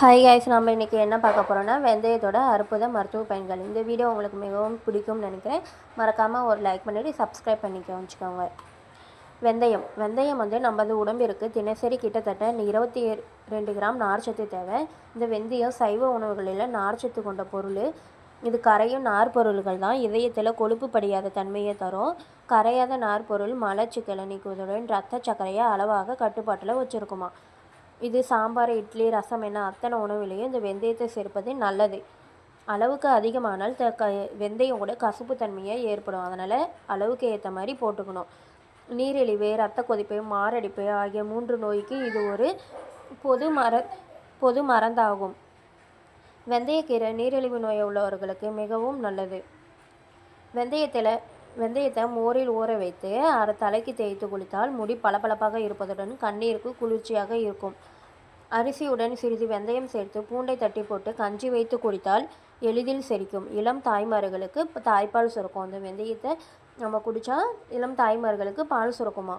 Hi guys, நம்ம இன்றைக்கி என்ன பார்க்க போகிறோன்னா வெந்தயத்தோட அற்புத மருத்துவ பயன்கள். இந்த வீடியோ உங்களுக்கு மிகவும் பிடிக்கும்னு நினைக்கிறேன். மறக்காமல் ஒரு லைக் பண்ணிவிட்டு சப்ஸ்கிரைப் வச்சுக்கோங்க. வெந்தயம் நமது உடம்பிற்கு தினசரி கிட்டத்தட்ட 22 கிராம் நார்ச்சத்து தேவை. இந்த வெந்தயம் சைவ உணவுகளில் நார்ச்சத்து கொண்ட பொருள். இது கரையும் நார்பொருள்கள் தான். இதயத்தில் கொழுப்பு படியாத தன்மையை தரும். கரையாத நார்பொருள் மலச்சிக்கலை நீக்குவதுடன் இரத்த சர்க்கரையை அளவாக கட்டுப்பாட்டில் வச்சுருக்குமா. இது சாம்பார், இட்லி, ரசம் என அத்தனை உணவுலையும் இந்த வெந்தயத்தை சேர்ப்பது நல்லது. அளவுக்கு அதிகமானால் வெந்தயம் கூட கசப்பு தன்மையை ஏற்படும். அதனால் அளவுக்கு ஏற்ற மாதிரி போட்டுக்கணும். நீரிழிவு, இரத்த கொதிப்பு, மாரடைப்பு ஆகிய 3 நோய்க்கு இது ஒரு பொது மருந்தாகும். வெந்தயக்கீரை நீரிழிவு நோய் உள்ளவர்களுக்கு மிகவும் நல்லது. வெந்தயத்தை மோரில் ஊற வைத்து தலைக்கு தேய்த்து குளித்தால் முடி பளபளப்பாக இருப்பதுடன் கண்ணீருக்கு குளிர்ச்சியாக இருக்கும். அரிசியுடன் சிறிது வெந்தயம் சேர்த்து பூண்டை தட்டி போட்டு கஞ்சி வைத்து குடித்தால் எளிதில் செரிக்கும். இளம் தாய்மார்களுக்கு தாய்ப்பால் சுரக்கும். அந்த வெந்தயத்தை நம்ம குடித்தா இளம் தாய்மார்களுக்கு பால் சுரக்குமா.